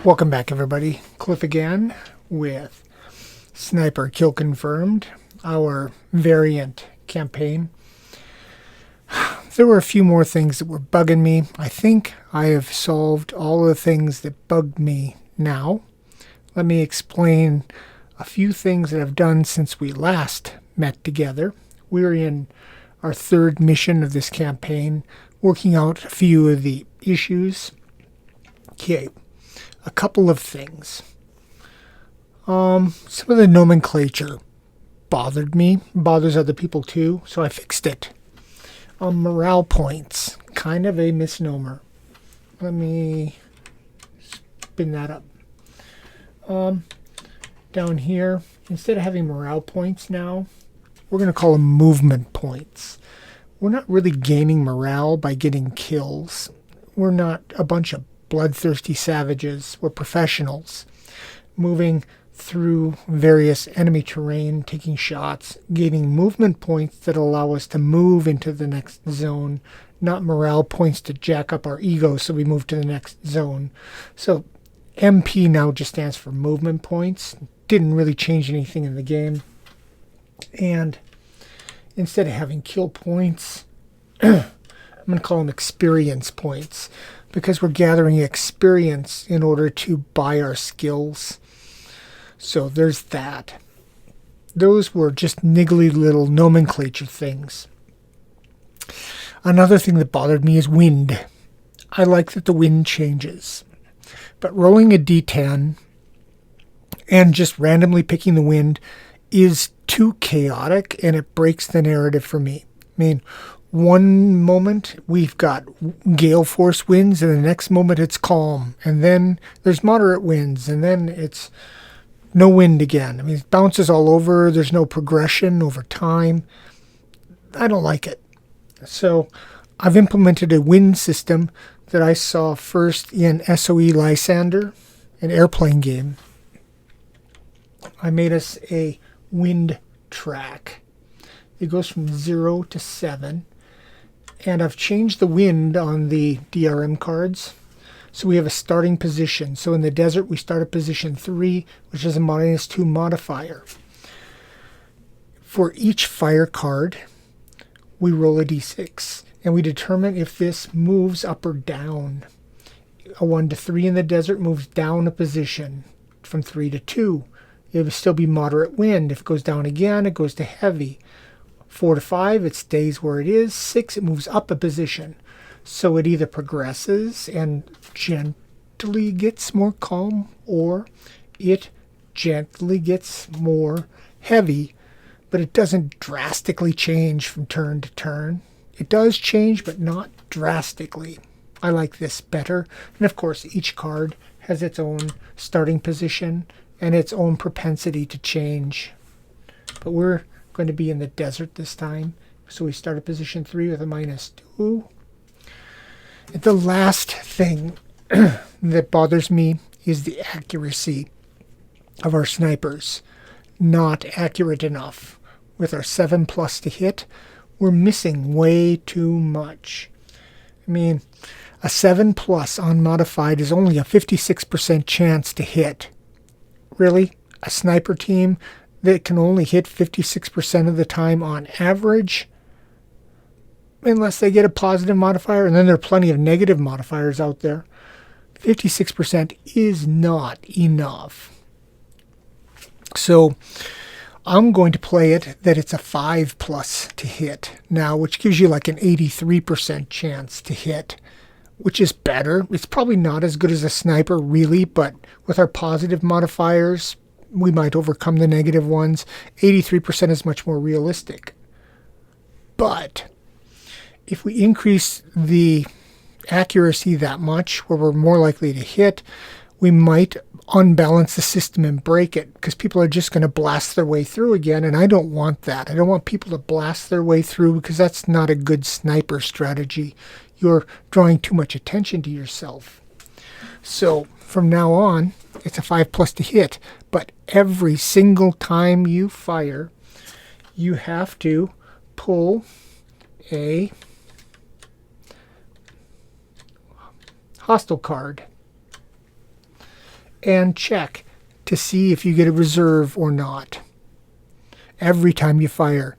Welcome back, everybody. Cliff again with Sniper Kill Confirmed, our variant campaign. There were a few more things that were bugging me. I think I have solved all the things that bugged me now. Let me explain a few things that I've done since we last met together. We're in our third mission of this campaign, working out a few of the issues. Okay. A couple of things. Some of the nomenclature bothered me, bothers other people too, so I fixed it. Morale points, kind of a misnomer. Let me spin that up. Down here, instead of having morale points now, we're going to call them movement points. We're not really gaining morale by getting kills. We're not a bunch of bloodthirsty savages. We're professionals, moving through various enemy terrain, taking shots, gaining movement points that allow us to move into the next zone, not morale points to jack up our ego so we move to the next zone. So MP now just stands for movement points. Didn't really change anything in the game. And instead of having kill points, I'm going to call them experience points, because we're gathering experience in order to buy our skills. So there's that. Those were just niggly little nomenclature things. Another thing that bothered me is wind. I like that the wind changes. But rolling a d10 and just randomly picking the wind is too chaotic, and it breaks the narrative for me. I mean, one moment we've got gale force winds, and the next moment it's calm, and then there's moderate winds, and then it's no wind again. I mean, it bounces all over. There's no progression over time. I don't like it. So I've implemented a wind system that I saw first in SOE Lysander, an airplane game. I made us a wind track. It goes from 0 to 7. And I've changed the wind on the DRM cards. So we have a starting position. So in the desert, we start at position 3, which is a -2 modifier. For each fire card, we roll a d6. And we determine if this moves up or down. A 1 to 3 in the desert moves down a position from 3 to 2. It would still be moderate wind. If it goes down again, it goes to heavy. 4 to 5, it stays where it is. 6, it moves up a position. So it either progresses and gently gets more calm, or it gently gets more heavy, but it doesn't drastically change from turn to turn. It does change, but not drastically. I like this better. And of course, each card has its own starting position and its own propensity to change. But we're going to be in the desert this time, so we start at position 3 with a -2. And the last thing that bothers me is the accuracy of our snipers. Not accurate enough. With our 7+ to hit, we're missing way too much. I mean, a 7+ unmodified is only a 56% chance to hit. Really? A sniper team that can only hit 56% of the time on average, unless they get a positive modifier, and then there are plenty of negative modifiers out there. 56% is not enough. So I'm going to play it that it's a 5+ to hit now, which gives you like an 83% chance to hit, which is better. It's probably not as good as a sniper, really, but with our positive modifiers, we might overcome the negative ones. 83% is much more realistic. But if we increase the accuracy that much, where we're more likely to hit, we might unbalance the system and break it, because people are just going to blast their way through again, and I don't want that. I don't want people to blast their way through, because that's not a good sniper strategy. You're drawing too much attention to yourself. So from now on, it's a 5+ to hit, but every single time you fire, you have to pull a hostile card. and check to see if you get a reserve or not every time you fire.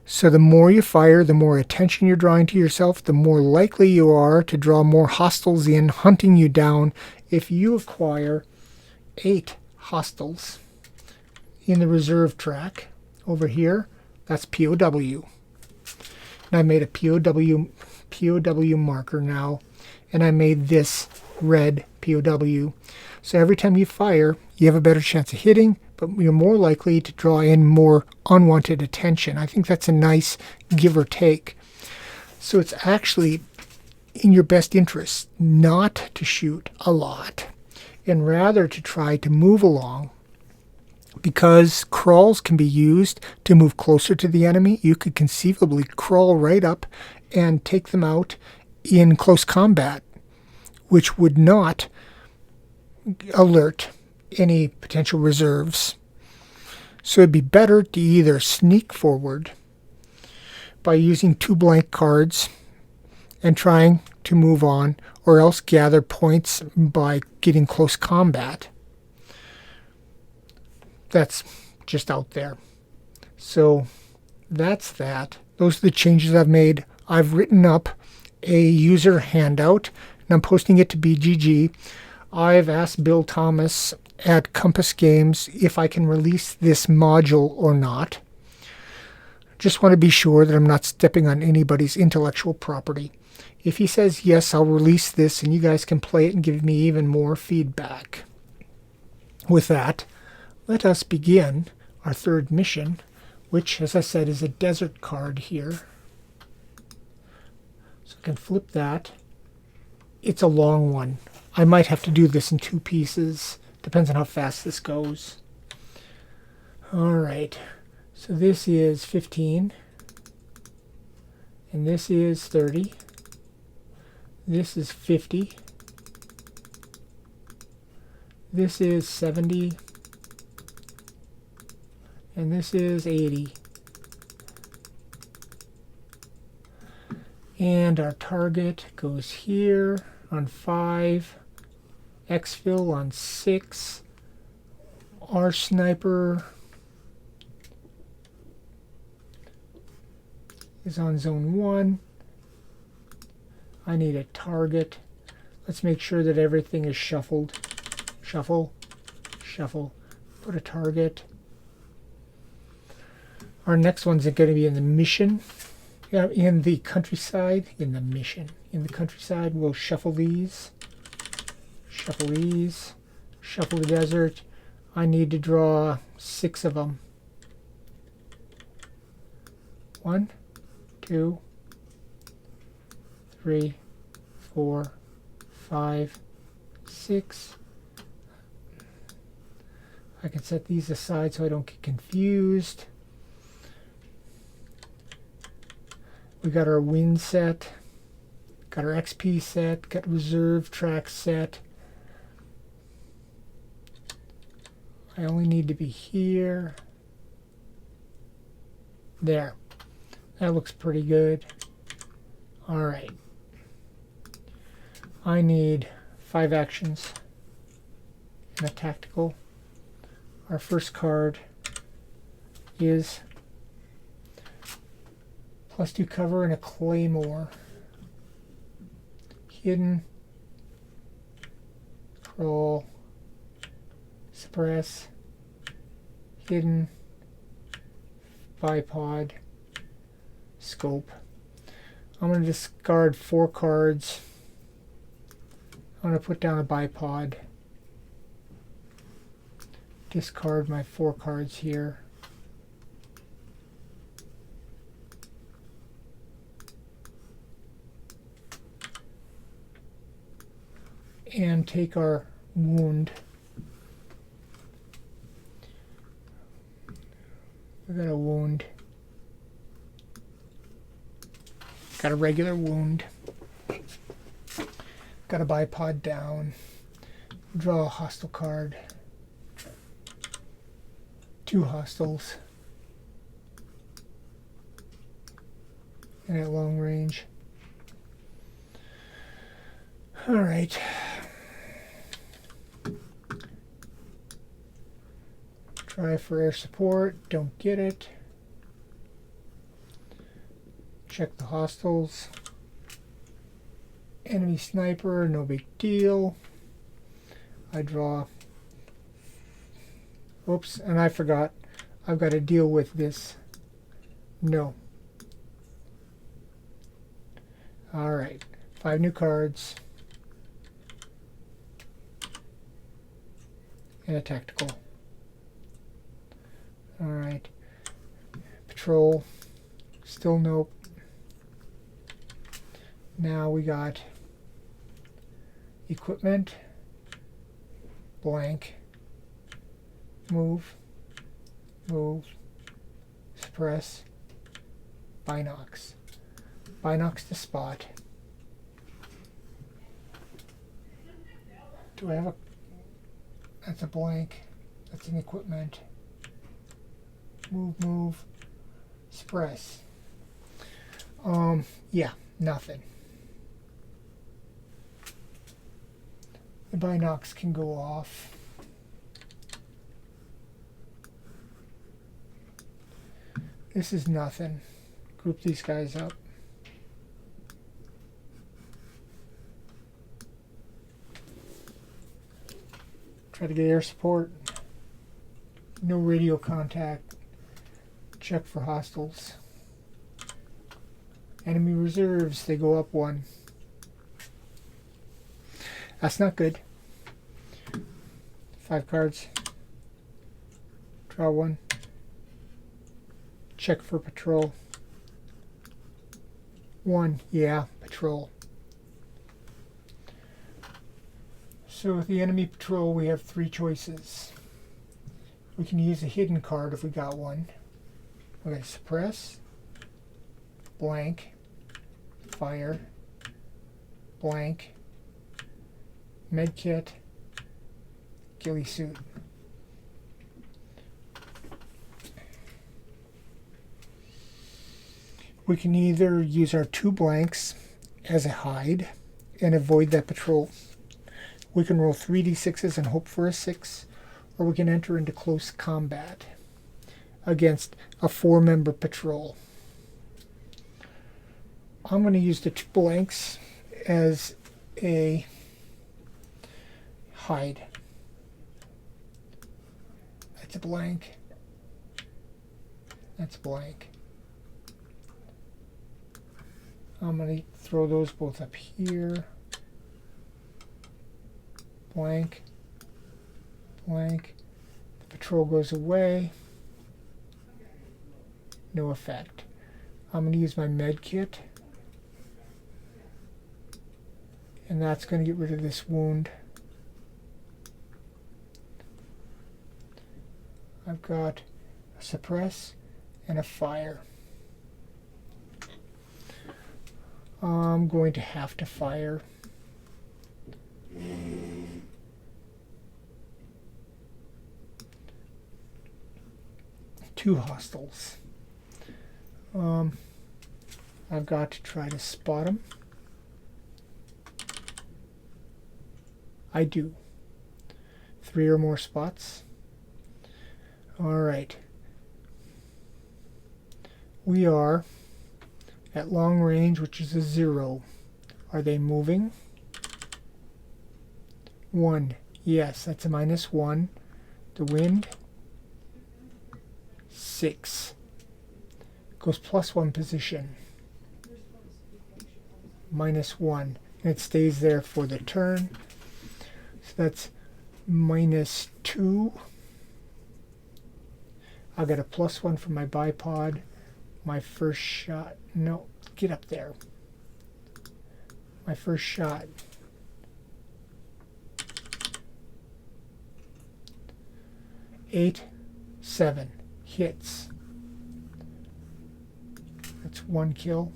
So the more you fire, the more attention you're drawing to yourself, the more likely you are to draw more hostiles in, hunting you down. If you acquire 8 hostiles in the reserve track over here, that's POW. And I made a POW marker now, and I made this red POW. So every time you fire, you have a better chance of hitting, but you're more likely to draw in more unwanted attention. I think that's a nice give or take. So it's actually in your best interest not to shoot a lot, and rather to try to move along, because crawls can be used to move closer to the enemy. You could conceivably crawl right up and take them out in close combat, which would not alert any potential reserves. So it'd be better to either sneak forward by using 2 blank cards and trying to move on, or else gather points by getting close combat. That's just out there. So that's that. Those are the changes I've made. I've written up a user handout and I'm posting it to BGG. I've asked Bill Thomas at Compass Games if I can release this module or not. Just want to be sure that I'm not stepping on anybody's intellectual property. If he says yes, I'll release this and you guys can play it and give me even more feedback. With that, let us begin our third mission, which, as I said, is a desert card here. So I can flip that. It's a long one. I might have to do this in 2 pieces. Depends on how fast this goes. All right. So this is 15. And this is 30. This is 50. This is 70. And this is 80. And our target goes here on 5. Exfil on 6. Our sniper is on zone 1. I need a target. Let's make sure that everything is shuffled. Shuffle. Shuffle. Put a target. Our next one's going to be in the mission. In the countryside. In the mission. In the countryside, we'll shuffle these. Shuffle these. Shuffle the desert. I need to draw 6 of them. 1, 2, 3, 4, 5, 6. I can set these aside so I don't get confused. We got our win set, got our XP set, got reserve track set. I only need to be here. There. That looks pretty good. Alright. I need 5 actions and a tactical. Our first card is +2 cover and a claymore. Hidden. Crawl. Suppress. Hidden. Bipod. Scope. I'm going to discard 4 cards. I'm going to put down a bipod. Discard my 4 cards here. And take our wound. We got a wound. Got a regular wound. Got a bipod down. Draw a hostile card. 2 hostiles. And at long range. Alright. Try for air support. Don't get it. Check the hostiles. Enemy sniper, no big deal. I draw. Oops, and I forgot. I've got to deal with this. No. Alright. 5 new cards. And a tactical. Alright. Patrol. Still nope. Now we got equipment. Blank. Move. Move. Suppress. Binocs. Binocs to spot. Do I have a... That's a blank. That's an equipment. Move, move. Suppress. Yeah, nothing. The binocs can go off. This is nothing. Group these guys up. Try to get air support. No radio contact. Check for hostiles. Enemy reserves, they go up 1. That's not good. 5 cards. Draw 1. Check for patrol. 1, yeah, patrol. So with the enemy patrol, we have 3 choices. We can use a hidden card if we got one. Okay, suppress, blank, fire, blank, medkit, ghillie suit. We can either use our 2 blanks as a hide and avoid that patrol. We can roll 3d6s and hope for a 6, or we can enter into close combat against a 4-member patrol. I'm going to use the 2 blanks as a hide. That's a blank. That's a blank. I'm going to throw those both up here. Blank. Blank. The patrol goes away. No effect. I'm going to use my med kit. And that's going to get rid of this wound. I've got a suppress and a fire. I'm going to have to fire. Two hostiles. I've got to try to spot them. I do. 3 or more spots. Alright. We are at long range, which is a 0. Are they moving? 1. Yes, that's a -1. The wind? 6. Goes +1 position. -1. And it stays there for the turn. So that's -2. I got a +1 from my bipod. My first shot. No, get up there. My first shot. Eight, 7 hits. That's 1 kill.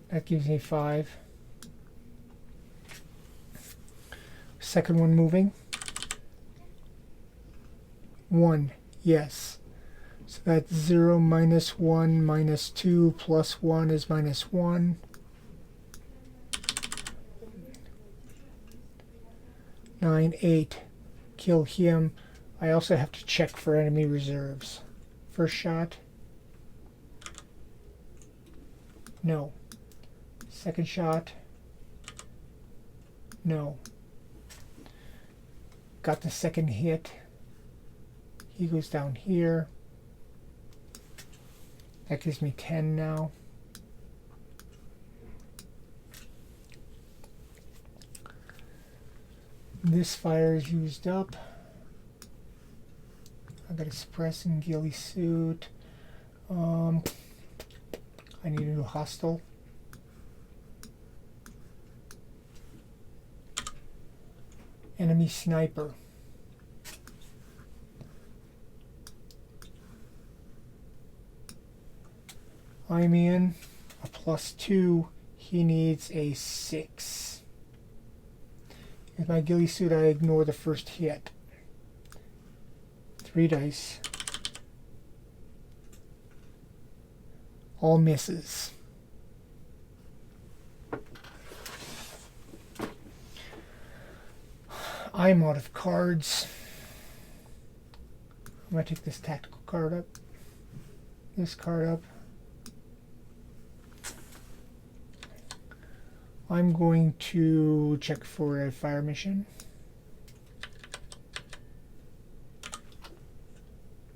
That gives me 5. Second one moving. 1, yes. So that's 0, -1, -2, +1 is -1. 9, 8. Kill him. I also have to check for enemy reserves. First shot. No. Second shot. No. Got the second hit. He goes down here. That gives me 10 now. This fire is used up. I got a suppress and ghillie suit. I need a new hostile. Enemy sniper. I'm in a +2. He needs a 6. With my ghillie suit, I ignore the first hit. 3 dice. All misses. I'm out of cards. I'm going to take this tactical card up. This card up. I'm going to check for a fire mission.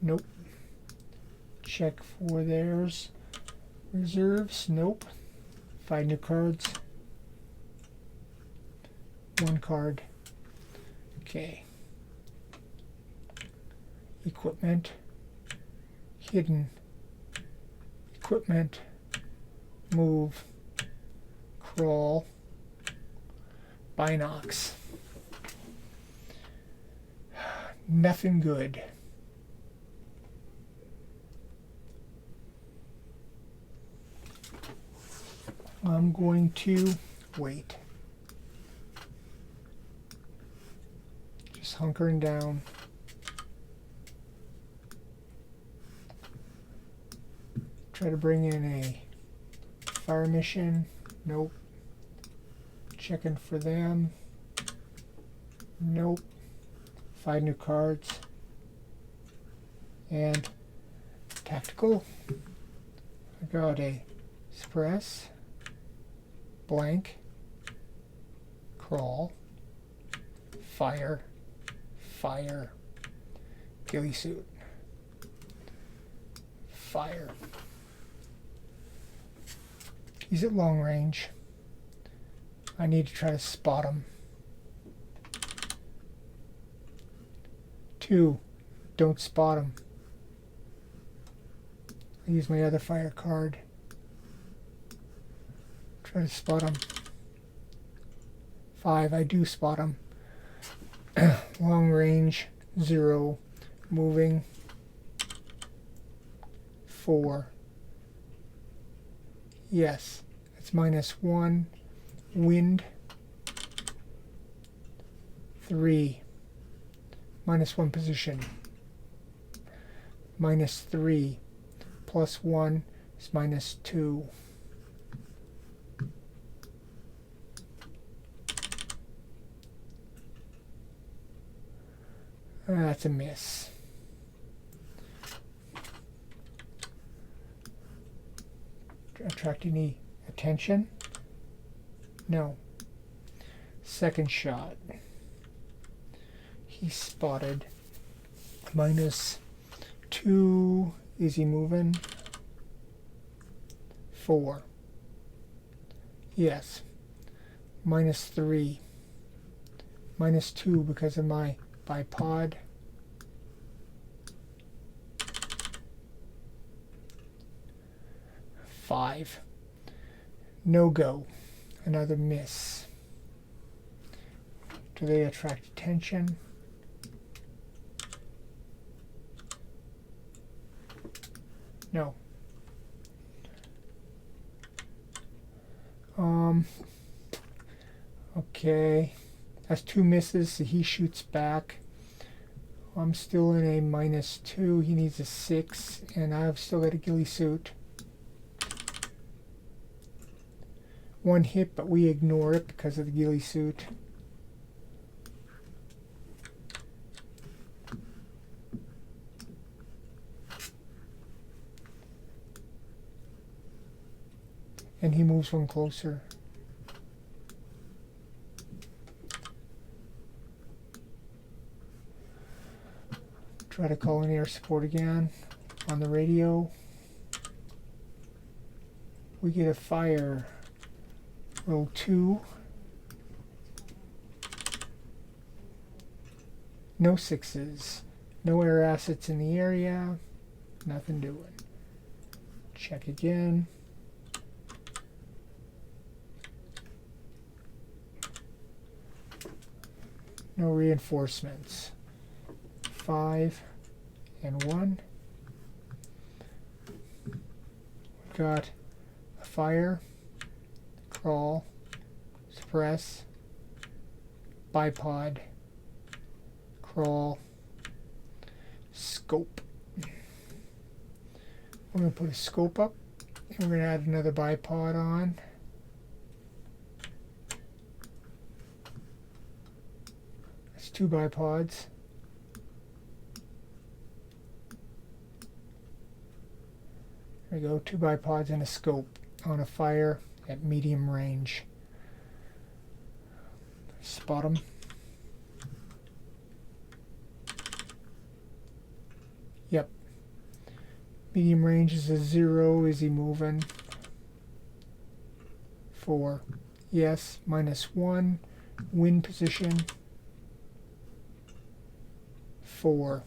Nope. Check for theirs. Reserves. Nope. 5 new cards. 1 card. Okay. Equipment. Hidden. Equipment. Move. Crawl. Binocs. Nothing good. I'm going to wait. Just hunkering down. Try to bring in a fire mission. Nope. Checking for them. Nope. 5 new cards. And tactical. I got a suppress. Blank. Crawl. Fire. Fire. Ghillie suit. Fire. He's at long range. I need to try to spot him. 2. Don't spot him. I use my other fire card. Try to spot him. 5. I do spot him. Long range. 0. Moving. 4. Yes. It's -1. Wind. 3. -1 position. -3. +1 is -2. That's a miss. Attract any attention? No. Second shot. He spotted. -2. Is he moving? 4. Yes. -3. -2 because of my bipod. 5. No go. Another miss. Do they attract attention? No. Okay. That's 2 misses, so he shoots back. I'm still in a -2. He needs a 6, and I've still got a ghillie suit. 1 hit, but we ignore it because of the ghillie suit. And he moves one closer. Try to call in air support again on the radio. We get a fire. Roll 2. No 6s. No air assets in the area. Nothing doing. Check again. No reinforcements. 5 and 1. We've got a fire, crawl, suppress, bipod, crawl, scope. We're going to put a scope up, and we're going to add another bipod on. That's 2 bipods. There we go, 2 bipods and a scope on a fire at medium range. Spot them. Yep. Medium range is a 0. Is he moving? 4. Yes. -1. Wind position. 4.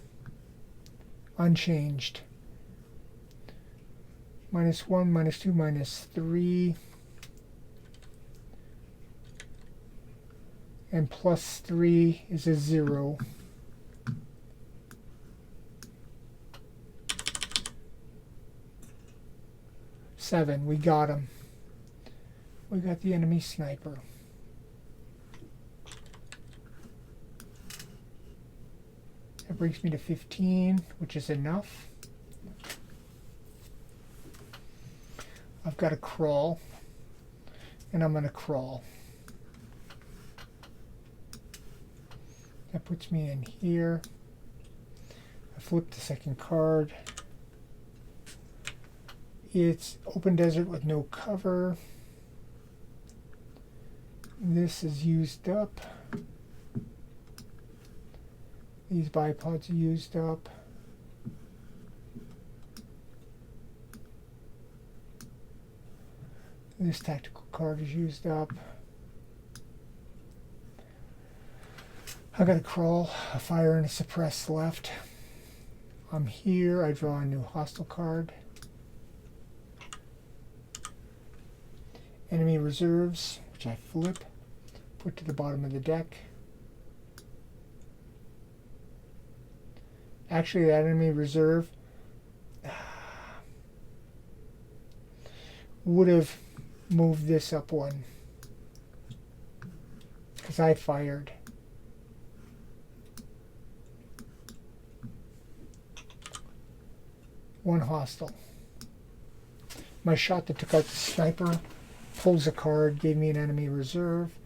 Unchanged. -1, -2, -3. And +3 is a 0. Seven. We got him. We got the enemy sniper. That brings me to 15, which is enough. I've got to crawl, and I'm going to crawl. That puts me in here. I flip the second card. It's open desert with no cover. This is used up. These bipods are used up. This tactical card is used up. I got to crawl, a fire and a suppress left. I'm here. I draw a new hostile card. Enemy reserves, which I flip, put to the bottom of the deck. Actually, that enemy reserve would have moved this up 1 because I fired. One hostile. My shot that took out the sniper pulls a card, gave me an enemy reserve.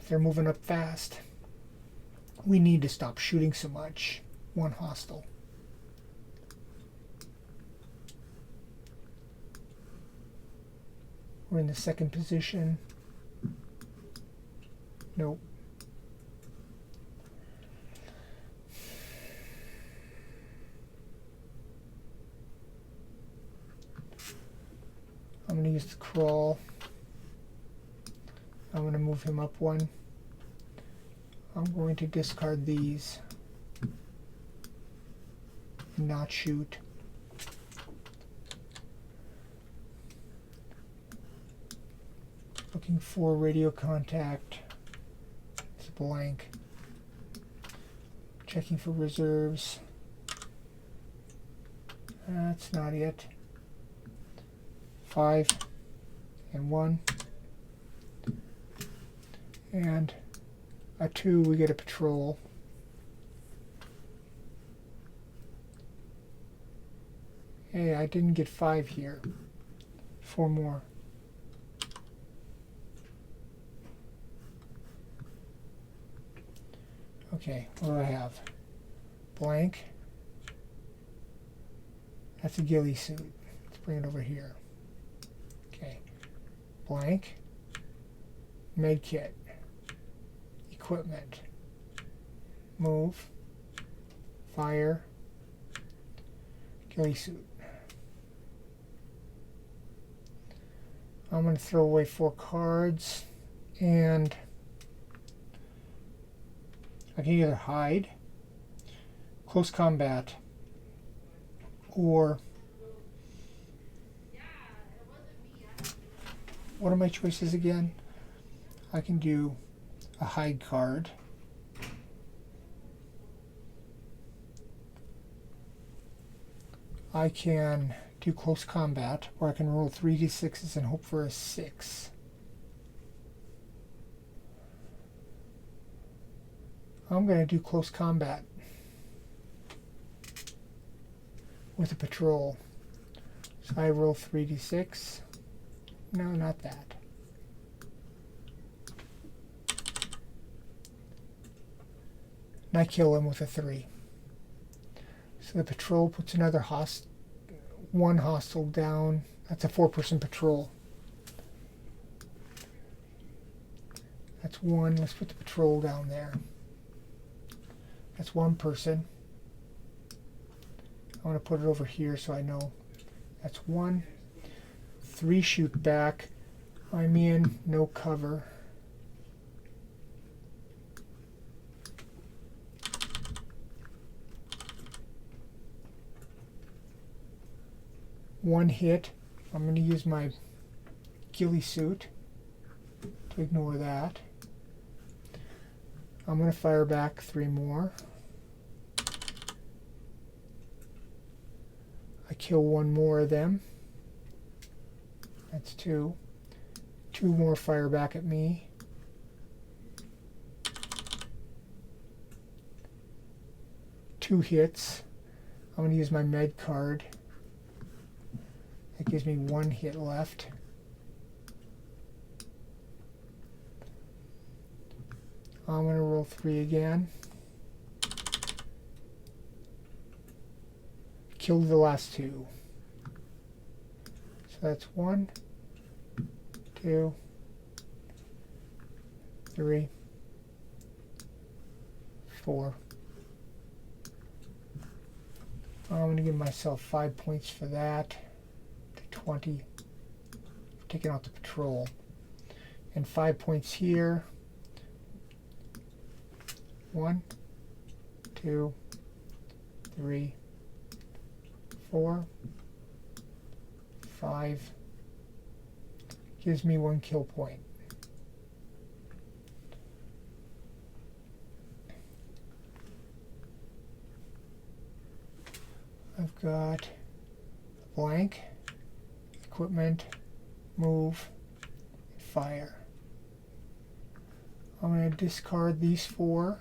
They're moving up fast. We need to stop shooting so much. One hostile. We're in the second position. Nope. I'm going to use the crawl. I'm going to move him up 1. I'm going to discard these and not shoot. Looking for radio contact. It's blank. Checking for reserves. That's not it. 5 and 1. And a 2, we get a patrol. Hey, I didn't get 5 here. 4 more. Okay, what do I have? Blank. That's a ghillie suit. Let's bring it over here. blank, medkit, equipment, move, fire, ghillie suit. I'm going to throw away 4 cards, and I can either hide, close combat, or what are my choices again? I can do a hide card. I can do close combat, or I can roll 3d6s and hope for a 6. I'm going to do close combat with a patrol. So I roll 3d6. No, not that. And I kill him with a 3. So the patrol puts another one hostile down. That's a 4-person patrol. That's 1. Let's put the patrol down there. That's 1 person. I want to put it over here so I know. That's 1. 3 shoot back. I'm in, no cover. One hit. I'm going to use my ghillie suit to ignore that. I'm going to fire back 3 more. I kill 1 more of them. That's 2. 2 more fire back at me. Two hits. I'm going to use my med card. That gives me 1 hit left. I'm going to roll 3 again. Kill the last 2. So that's 1, 2, 3, 4. I'm going to give myself 5 points for that. 20 for taking out the patrol, and 5 points here. 1, 2, 3, 4, 5. Gives me 1 kill point. I've got blank, equipment, move, fire. I'm going to discard these 4.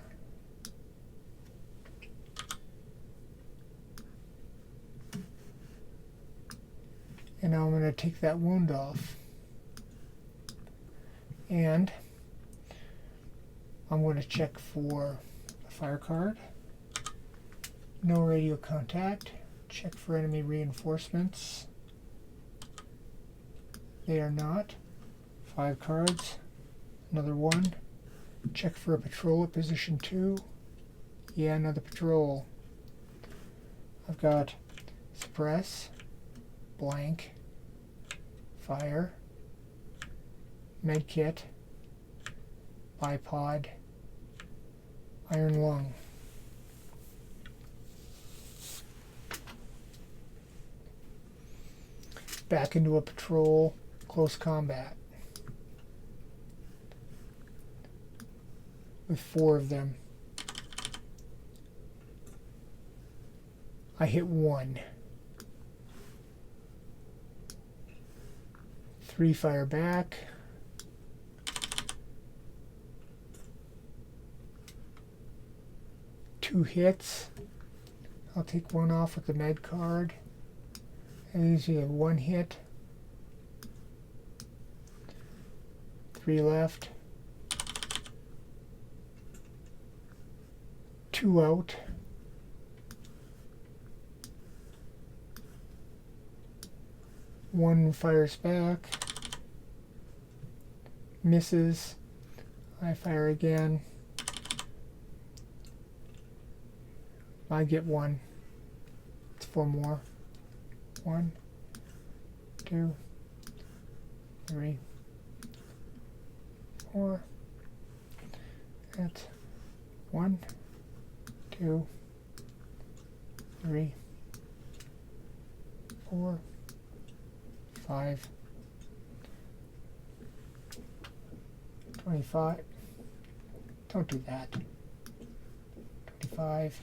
And now I'm going to take that wound off. And I'm going to check for a fire card. No radio contact. Check for enemy reinforcements. They are not. 5 cards. Another 1. Check for a patrol at position 2. Yeah, another patrol. I've got suppress, blank, fire, medkit, bipod, iron lung. Back into a patrol, close combat. With 4 of them. I hit 1. 3 fire back. 2 hits. I'll take 1 off with the med card. And usually have 1 hit. 3 left. 2 out. One fires back. Misses. I fire again. I get 1. It's 4 more. 1, 2, 3, 4. That's 1, 2, 3, 4, 5, 25. Don't do that. 25.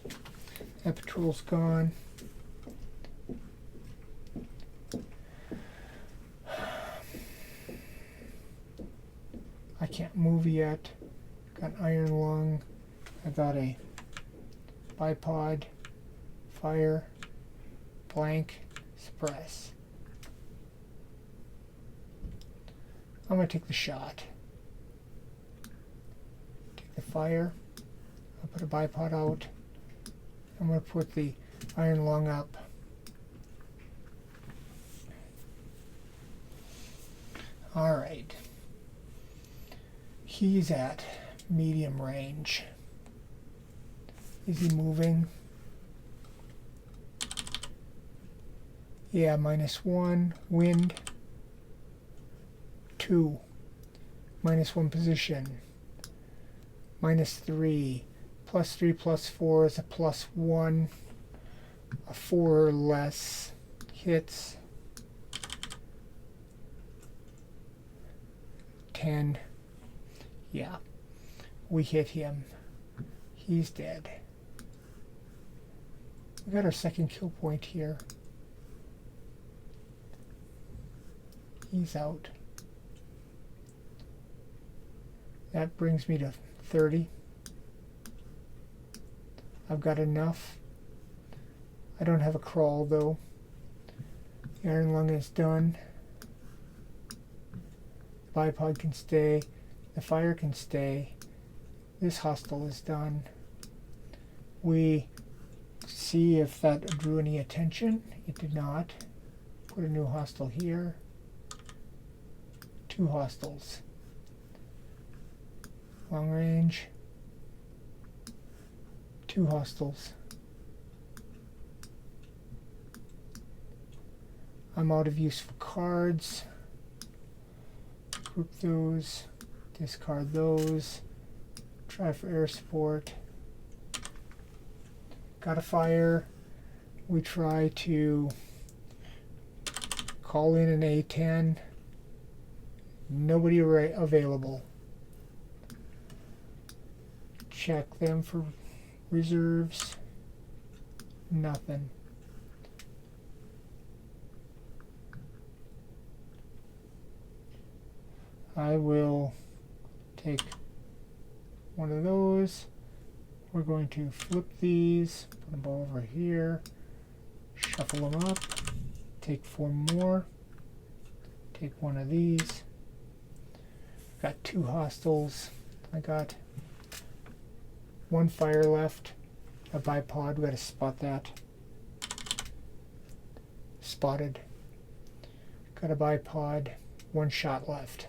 That patrol's gone. I can't move yet. Got an iron lung. I got a bipod, fire, blank, suppress. I'm going to take the shot. Take the fire. I'll put a bipod out. I'm going to put the iron lung up. Alright. He's at medium range. Is he moving? Yeah, -1, wind. 2, -1 position. -3, +3 +4 is a +1. A 4 or less hits. 10. Yeah, we hit him. He's dead. We got our second kill point here. He's out. That brings me to 30. I've got enough. I don't have a crawl though. The iron lung is done. Bipod can stay. The fire can stay. This hostile is done. We see if that drew any attention. It did not. Put a new hostile here. 2 hostiles. Long range. 2 hostiles. I'm out of useful cards. Group those. Discard those. Try for air support. Got a fire. We try to call in an A10. Nobody available. Check them for reserves. Nothing. I will take one of those. We're going to flip these, put them all over here, shuffle them up, take 4 more, take one of these. Got 2 hostiles. I got 1 fire left, a bipod. We got to spot that. Spotted. Got a bipod, 1 shot left.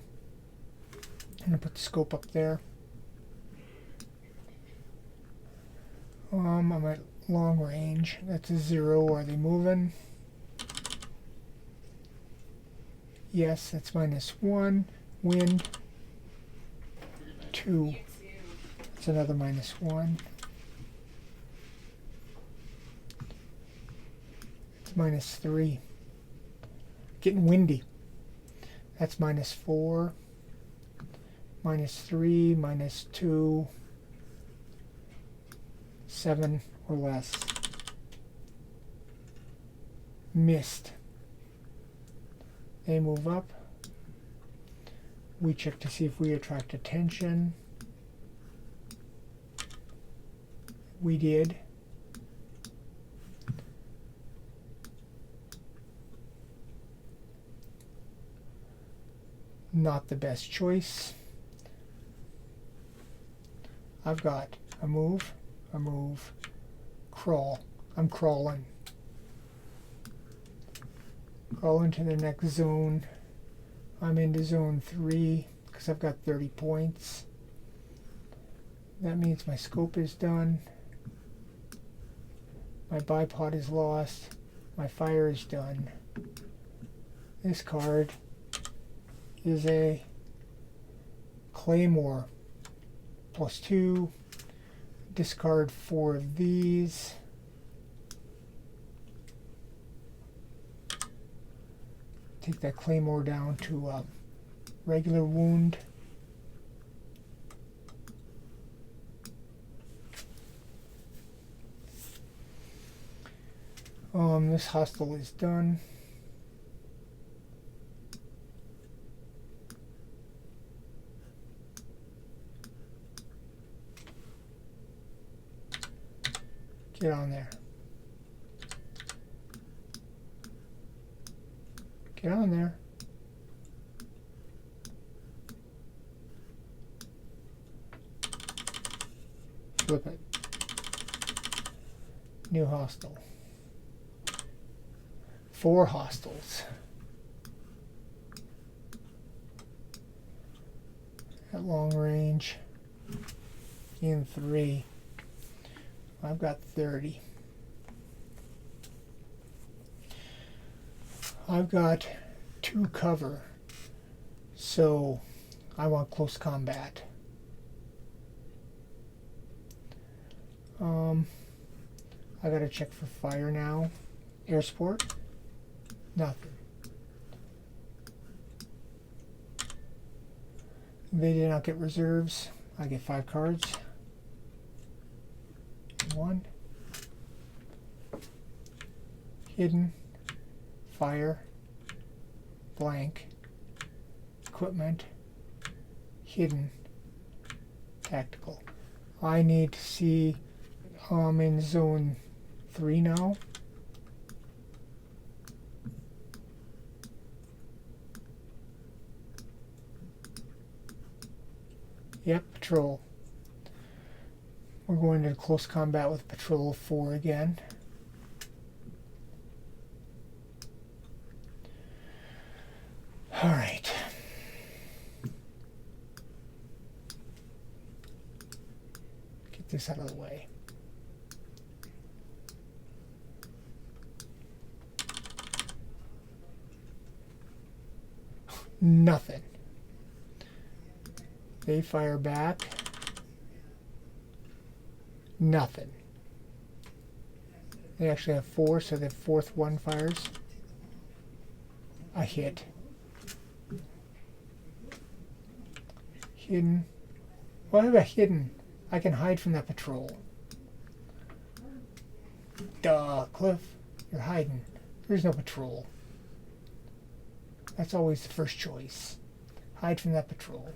I'm going to put the scope up there. I'm at long range. That's a 0. Are they moving? Yes, that's -1. Wind. 2. It's another -1. It's -3. Getting windy. That's -4. -3, -2. 7 or less. Missed. They move up. We check to see if we attract attention. We did. Not the best choice. I've got a move, crawl. I'm crawling. Crawl into the next zone. I'm into zone 3. because I've got 30 points. That means my scope is done. My bipod is lost. My fire is done. This card is a Claymore. +2. Discard 4 of these. Take that Claymore down to a regular wound. This hostile is done. Get on there. Get on there. Flip it. New hostile. 4 hostiles. At long range. In 3. I've got 30. I've got 2 cover, so I want close combat. I gotta check for fire now. Air support, nothing. They did not get reserves. I get 5 cards. 1. Hidden. Fire. Blank. Equipment. Hidden. Tactical. I need to see in zone 3 now. Yep, patrol. We're going to close combat with patrol of 4 again. All right. Get this out of the way. Nothing. They fire back. Nothing. They actually have 4, so the 4th one fires. A hit. Hidden. What about hidden? I can hide from that patrol. Duh, Cliff. You're hiding. There's no patrol. That's always the first choice. Hide from that patrol.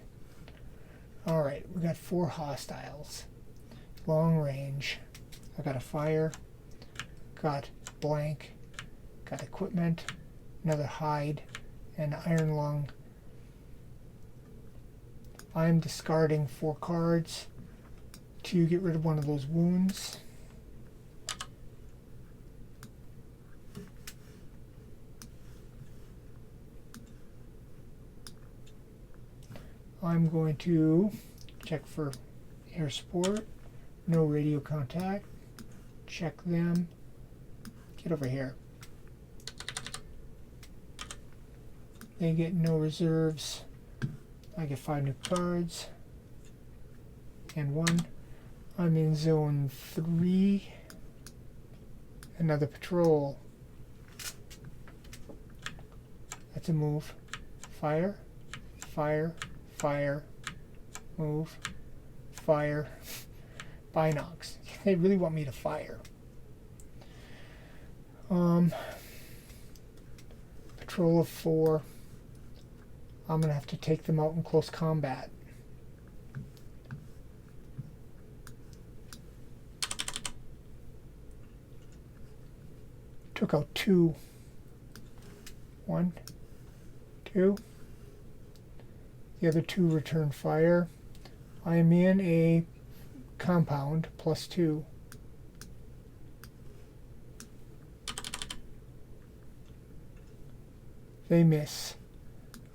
Alright, we got 4 hostiles. Long range. I got a fire. Got blank. Got equipment. Another hide. And iron lung. I'm discarding 4 cards to get rid of one of those wounds. I'm going to check for air support. No radio contact. Check them. Get over here. They get no reserves. I get 5 new cards. And 1. I'm in zone 3. Another patrol. That's a move. Fire. Fire. Fire. Move. Fire. Binocs. They really want me to fire. Patrol of 4. I'm going to have to take them out in close combat. Took out 2. 1, 2. The other 2 return fire. I am in a compound, +2. They miss.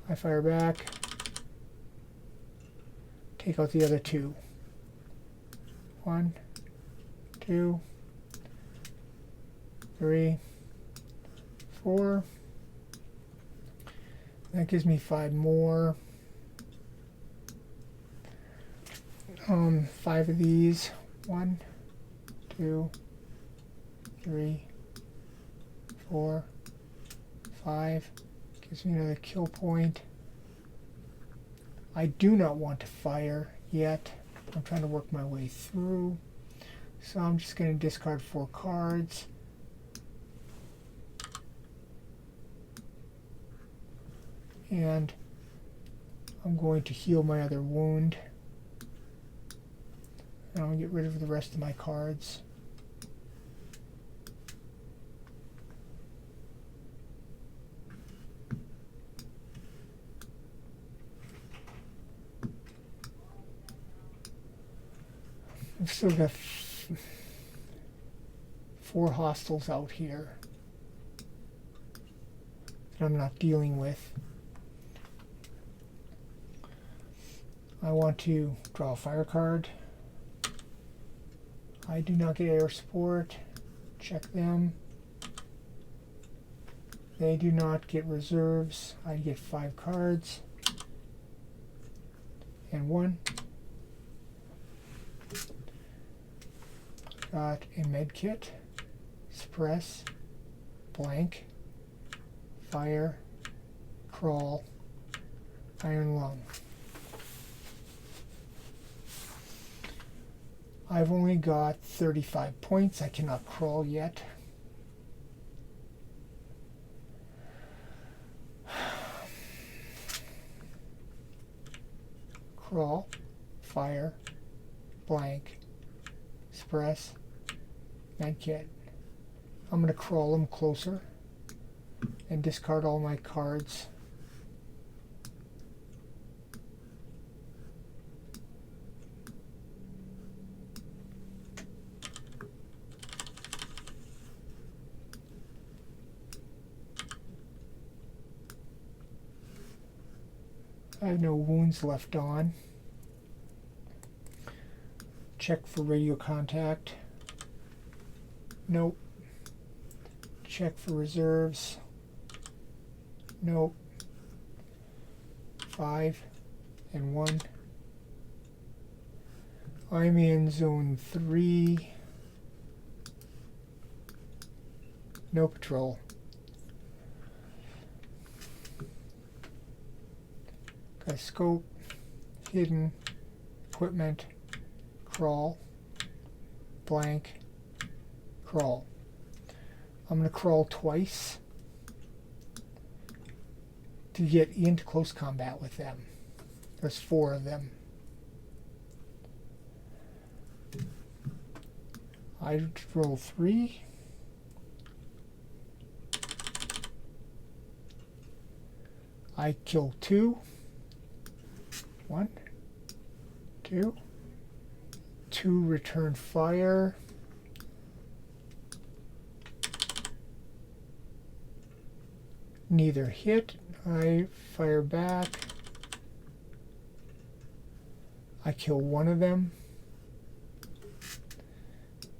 I fire back. take out the other two. 1, 2, 3, 4. That gives me 5 more. 5 of these. 1, 2, 3, 4, 5. Gives me another kill point. I do not want to fire yet. I'm trying to work my way through. So I'm just going to discard 4 cards. And I'm going to heal my other wound. And I'm going to get rid of the rest of my cards. I've still got 4 hostiles out here that I'm not dealing with. I want to draw a fire card. I do not get air support. Check them. They do not get reserves. I get 5 cards. And 1. Got a med kit. Suppress. Blank. Fire. Crawl. Iron lung. I've only got 35 points. I cannot crawl yet. Crawl, fire, blank, suppress, medkit. I'm going to crawl them closer and discard all my cards. I have no wounds left on. Check for radio contact. Nope. Check for reserves. Nope. 5 and 1. I'm in zone 3. No patrol. Got a scope, hidden, equipment, crawl, blank, crawl. I'm going to crawl twice to get into close combat with them. There's 4 of them. I roll 3. I kill 2. 1, 2. 2 return fire. Neither hit. I fire back. I kill 1 of them.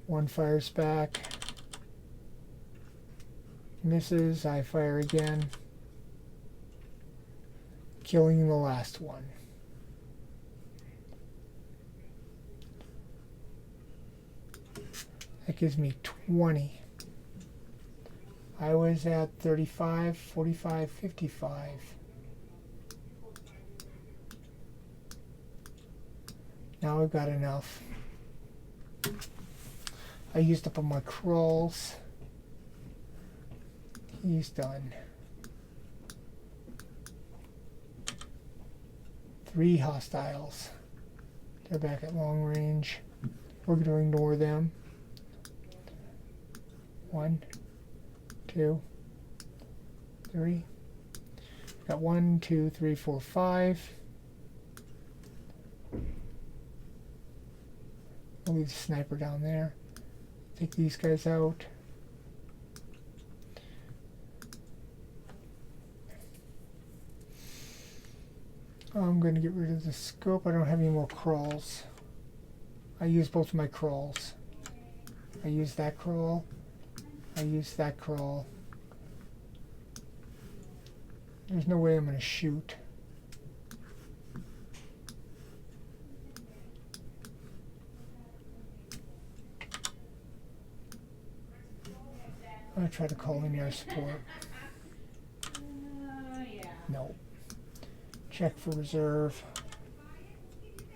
1 fires back. Misses. I fire again. Killing the last one. That gives me 20. I was at 35, 45, 55. Now I've got enough. I used up all my crawls. He's done. 3 hostiles. They're back at long range. We're going to ignore them. 1, 2, 3. Got 1, 2, 3, 4, 5. I'll leave the sniper down there. Take these guys out. I'm going to get rid of the scope. I don't have any more crawls. I use both of my crawls. I use that crawl. I use that crawl. There's no way I'm going to shoot. I'm going to try to call in air support. No. Check for reserve.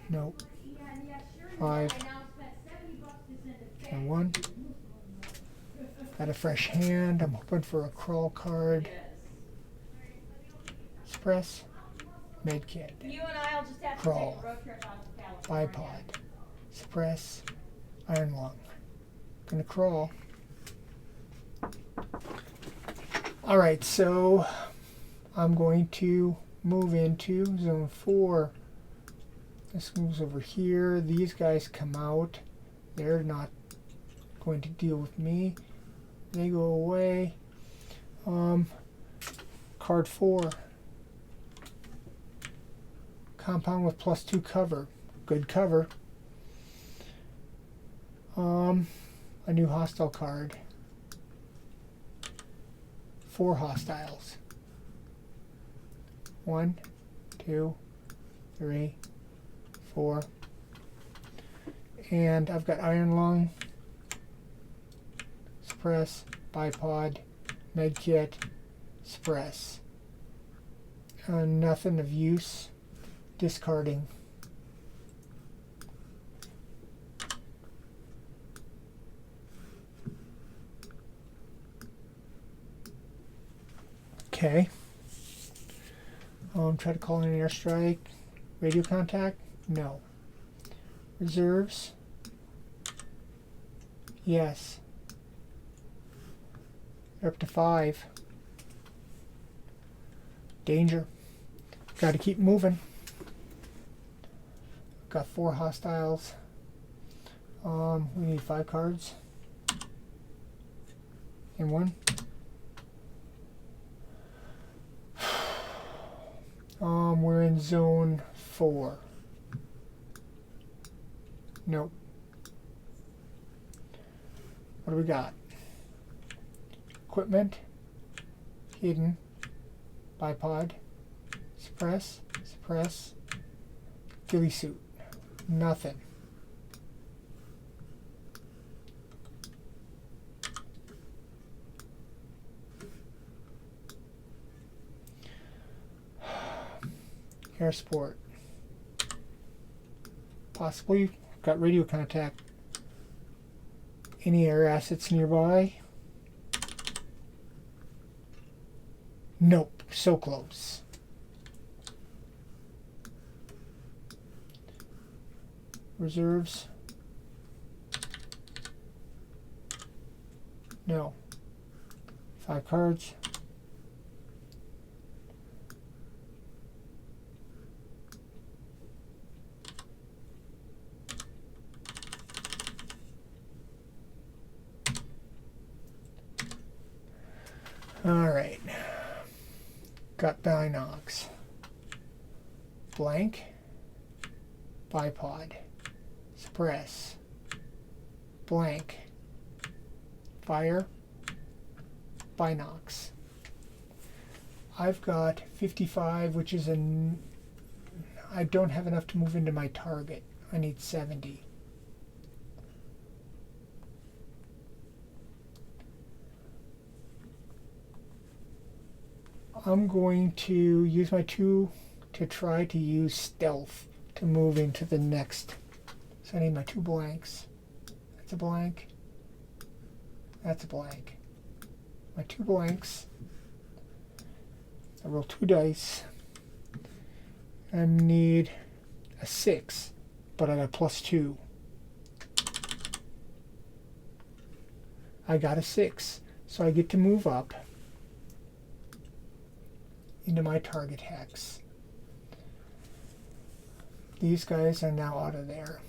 Nope. 5 and 1. Got a fresh hand. I'm hoping for a crawl card. Suppress. Medkit. Crawl. Bipod. Suppress. Iron lung. Gonna crawl. Alright, so I'm going to move into zone 4. This moves over here. These guys come out. They're not going to deal with me. They go away. Card 4. Compound with +2 cover. Good cover. A new hostile card. 4 hostiles. 1, 2, 3, 4. And I've got Iron Lung, Suppress, Bipod, Medkit, Suppress. Nothing of use. Discarding. Okay. Try to call in an airstrike. Radio contact? No. Reserves? Yes. They're up to 5. Danger. Got to keep moving. Got 4 hostiles. We need 5 cards. And 1. We're in zone 4. Nope. What do we got? Equipment. Hidden. Bipod. Suppress. Suppress. Ghillie suit. Nothing. Air support. Possibly got radio contact. Any air assets nearby? Nope. So close. Reserves? No. 5 cards. Alright. Got Binox. Blank. Bipod. Suppress. Blank. Fire. Binox. I've got 55, which is I don't have enough to move into my target. I need 70. I'm going to use my 2 to try to use stealth to move into the next. So I need my 2 blanks. That's a blank. That's a blank. My 2 blanks. I roll 2 dice. I need a 6, but I got +2. I got a 6, so I get to move up into my target hex. These guys are now out of there.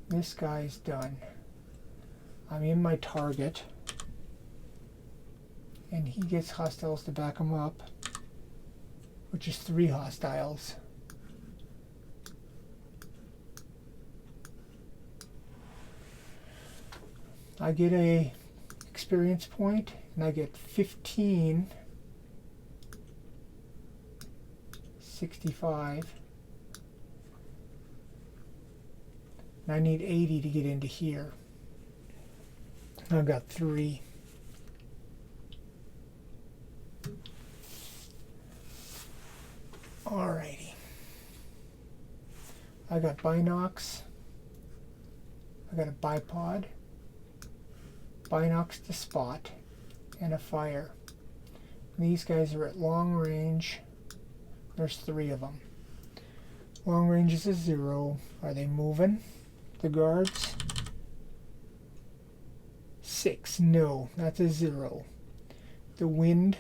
This guy's done. I'm in my target, and he gets hostiles to back him up. which is 3 hostiles. I get a experience point, and I get 15, 65, and I need 80 to get into here. I've got 3. Alrighty. I got binocs. I got a bipod, binocs to spot, and a fire. These guys are at long range. There's 3 of them. Long range is a 0. Are they moving? The guards? 6. No, that's a 0. The wind,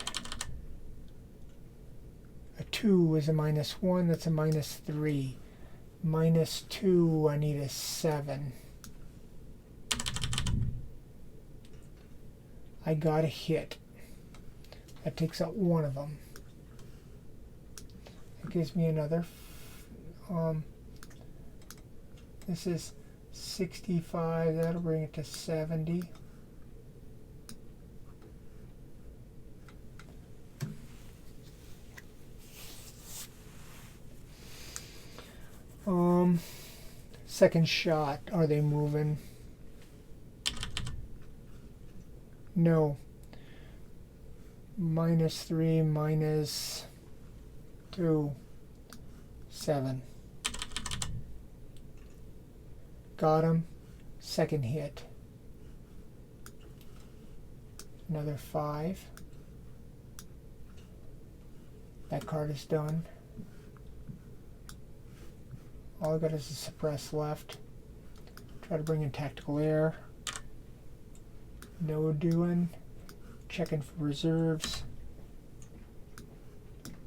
a 2 is a -1. That's a -3. -2, I need a 7. I got a hit. That takes out 1 of them. It gives me another. This is 65. That'll bring it to 70. Second shot. Are they moving? No. -3, -2, 7. Got him. Second hit. Another 5. That card is done. All I got is a suppress left. Try to bring in tactical air. No doing. Checking for reserves.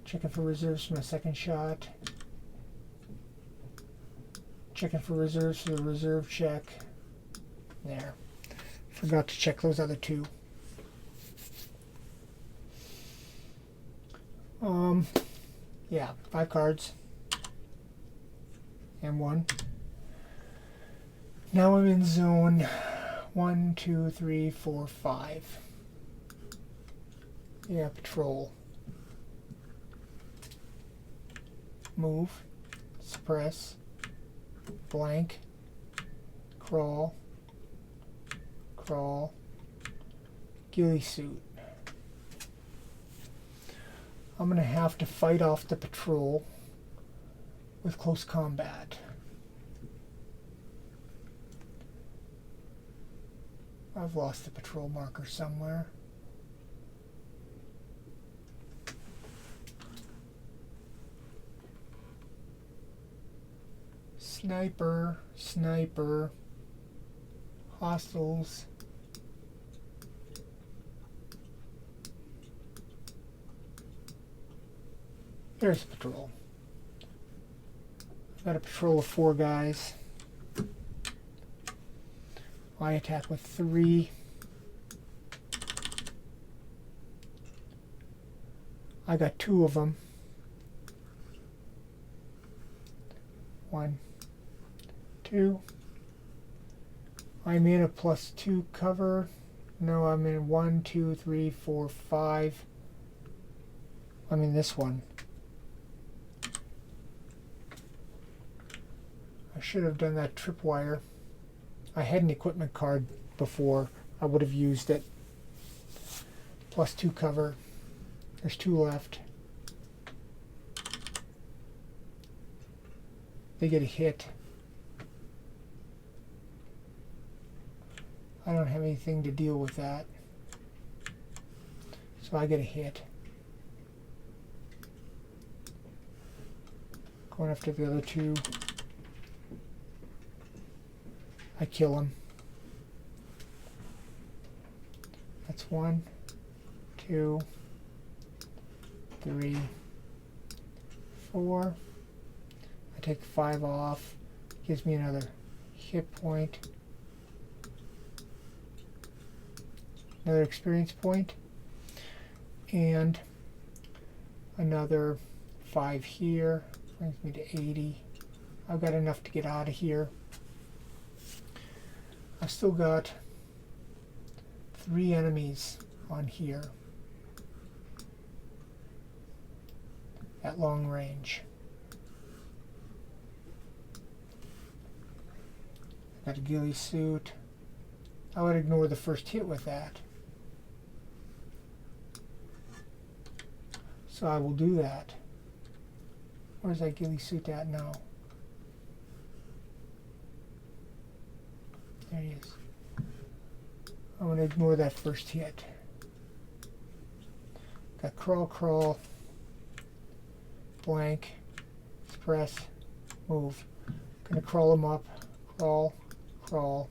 Checking for reserves for my second shot. Checking for reserves for the reserve check. There. Forgot to check those other 2. Yeah, 5 cards. And 1. Now I'm in zone 1, 2, 3, 4, 5. Yeah, patrol. Move. Suppress. Blank. Crawl. Crawl. Ghillie suit. I'm going to have to fight off the patrol with close combat. I've lost the patrol marker somewhere. Sniper, sniper, hostiles. There's a patrol. I've got a patrol of 4 guys. I attack with 3. I got 2 of them. 1, 2. I'm in a +2 cover. No, I'm in 1, 2, 3, 4, 5. I'm in this one. I should have done that tripwire. I had an equipment card before. I would have used it. +2 cover. There's 2 left. They get a hit. I don't have anything to deal with that. So I get a hit. Going after the other 2. I kill him. That's 1, 2, 3, 4. I take 5 off. Gives me another hit point. Another experience point. And another 5 here, brings me to 80. I've got enough to get out of here. I've still got 3 enemies on here at long range. Got a ghillie suit. I would ignore the first hit with that. So I will do that. Where's that ghillie suit at now? There he is. I'm going to ignore that first hit. Got crawl, crawl, blank, suppress, move. Going to crawl him up, crawl, crawl.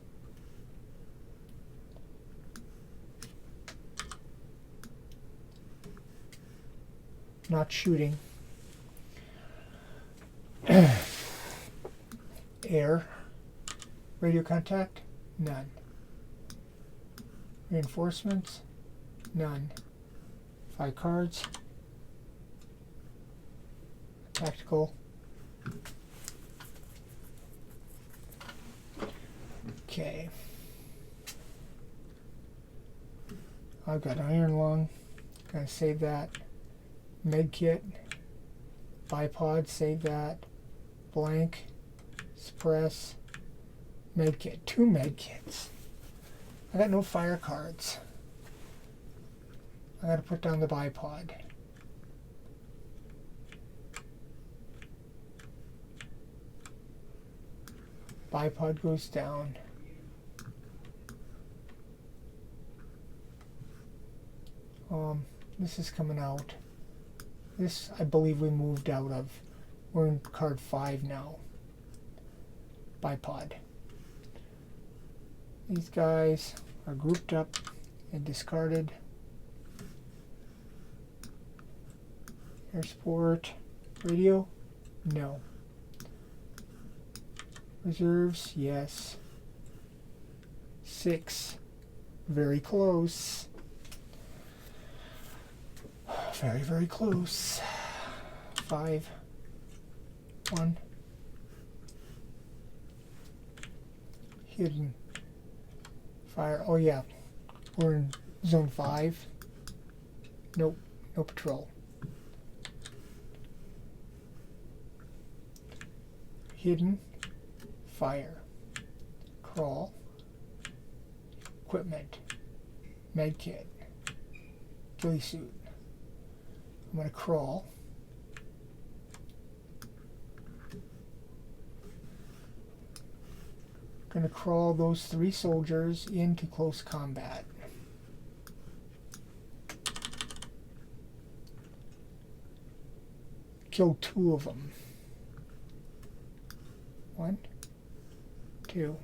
Not shooting. Air. Radio contact? None. Reinforcements? None. 5 cards. Tactical. Okay. I've got iron lung. Gonna save that. Medkit. Bipod, save that. Blank. Suppress. Medkit. 2 medkits. I got no fire cards. I gotta put down the bipod. Bipod goes down. This is coming out. This, I believe we moved out of. We're in card 5 now. Bipod. These guys are grouped up and discarded. Air support. Radio? No. Reserves? Yes. 6. Very close. Very, very close. 5. 1. Hidden. Fire. Oh yeah. We're in zone 5. Nope. No patrol. Hidden. Fire. Crawl. Equipment. Medkit. Ghillie suit. I'm going to crawl. Going to crawl those 3 soldiers into close combat. Killed 2 of them. 1, 2.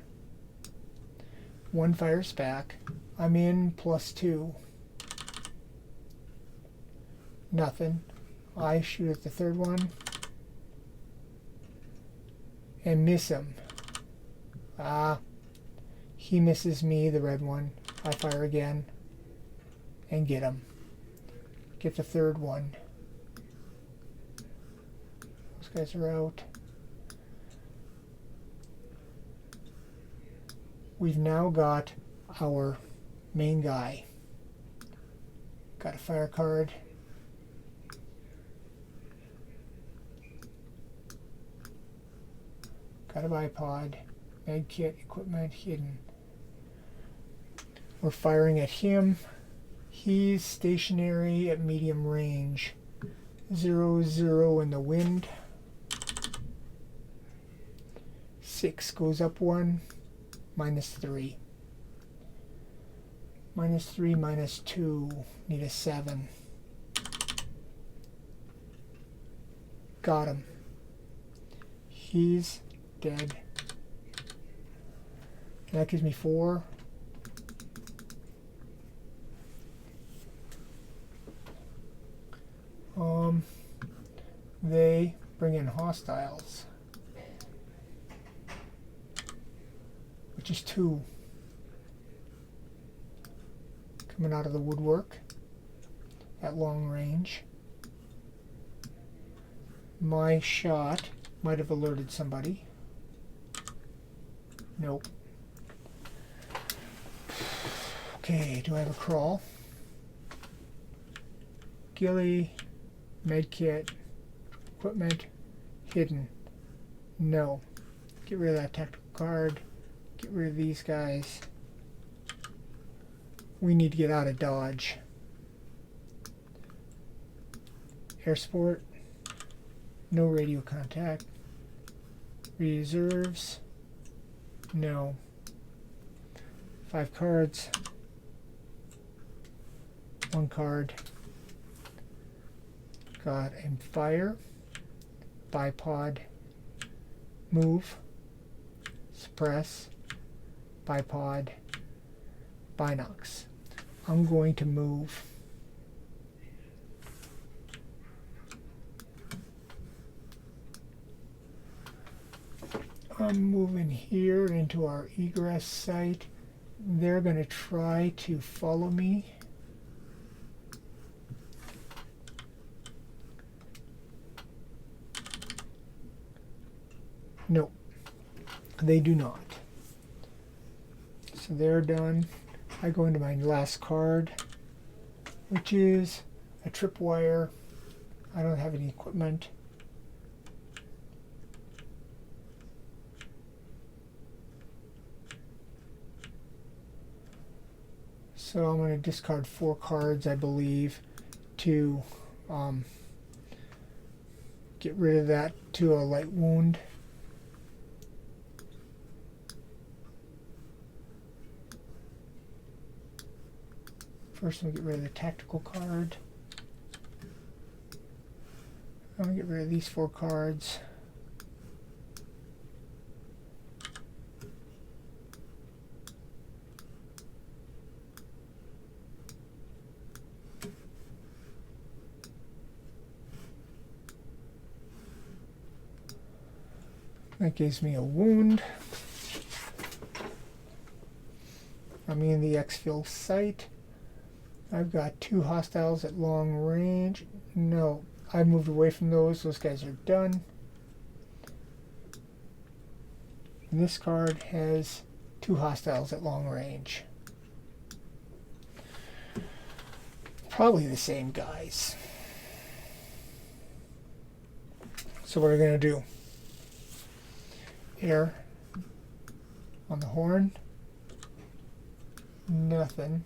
1 fires back. I'm in +2. Nothing. I shoot at the 3rd one and miss him. He misses me, the red one. I fire again and get him. Get the 3rd one. Those guys are out. We've now got our main guy. Got a fire card. Got a bipod. Medkit, equipment, hidden. We're firing at him. He's stationary at medium range. 0-0 in the wind. 6 goes up 1. -3. -3, -2. Need a 7. Got him. He's dead. That gives me 4. They bring in hostiles, which is 2. Coming out of the woodwork at long range. My shot might have alerted somebody. Nope. Okay, do I have a crawl? Ghillie, medkit, equipment, hidden. No. Get rid of that tactical card. Get rid of these guys. We need to get out of dodge. Air support. No radio contact. Reserves. No. 5 cards. 1 card. Got a fire. Bipod. Move. Suppress. Bipod. Binox. I'm going to move. I'm moving here into our egress site. They're going to try to follow me. No, they do not. So they're done. I go into my last card, which is a tripwire. I don't have any equipment. So I'm going to discard 4 cards, I believe, to get rid of that to a light wound. First, I'm going to get rid of the tactical card. I'm going to get rid of these 4 cards. That gives me a wound. I'm in the exfil site. I've got 2 hostiles at long range. No, I moved away from those. Those guys are done. And this card has 2 hostiles at long range. Probably the same guys. So what are we going to do? Air on the horn. Nothing.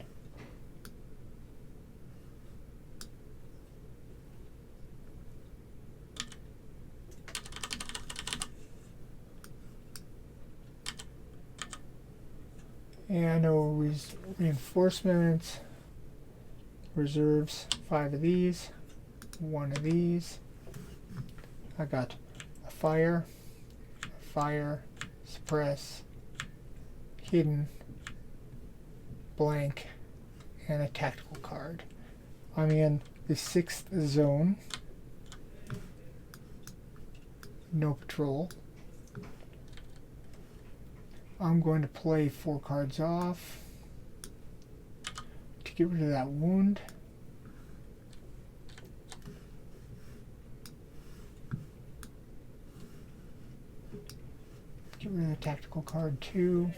And no reinforcements. Reserves 5 of these. 1 of these. I got a fire. Fire, suppress, hidden, blank, and a tactical card. I'm in the 6th zone. No patrol. I'm going to play 4 cards off to get rid of that wound. Get rid of the tactical card too.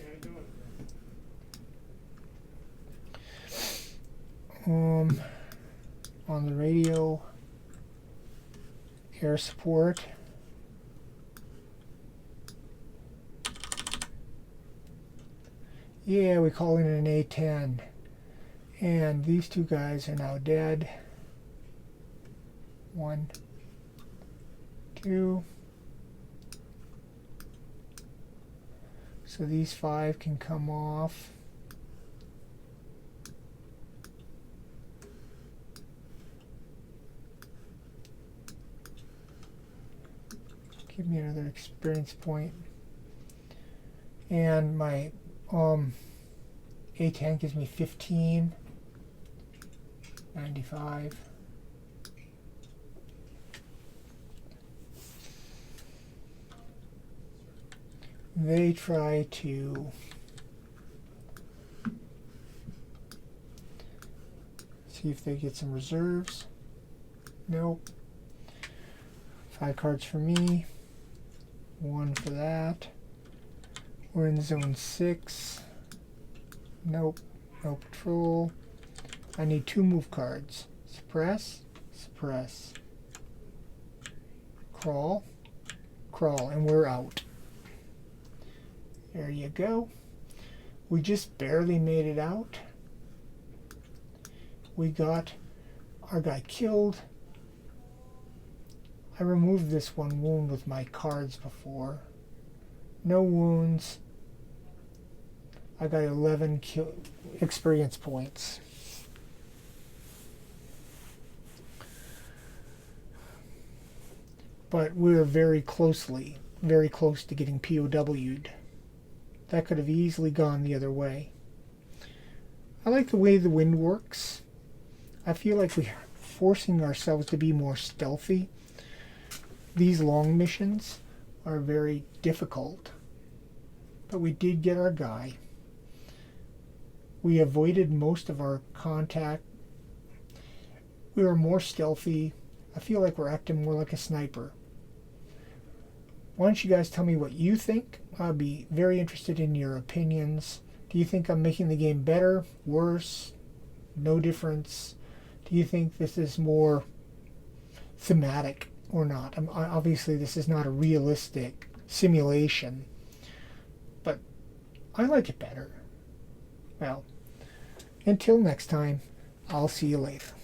On the radio, air support. Yeah, we call it an A-10. And these 2 guys are now dead. 1, 2. So these 5 can come off. Give me another experience point. And my A10 gives me 15. 95. They try to see if they get some reserves. Nope. 5 cards for me. 1 for that. We're in zone 6. Nope. No patrol. I need 2 move cards. Suppress. Suppress. Crawl. Crawl. And we're out. There you go. We just barely made it out. We got our guy killed. I removed this 1 wound with my cards before. No wounds. I got 11 experience points. But we're very close to getting POW'd. That could have easily gone the other way. I like the way the wind works. I feel like we're forcing ourselves to be more stealthy. These long missions are very difficult. But we did get our guy. We avoided most of our contact. We were more stealthy. I feel like we're acting more like a sniper. Why don't you guys tell me what you think? I'd be very interested in your opinions. Do you think I'm making the game better, worse, no difference? Do you think this is more thematic or not? Obviously, this is not a realistic simulation, but I like it better. Well, until next time, I'll see you later.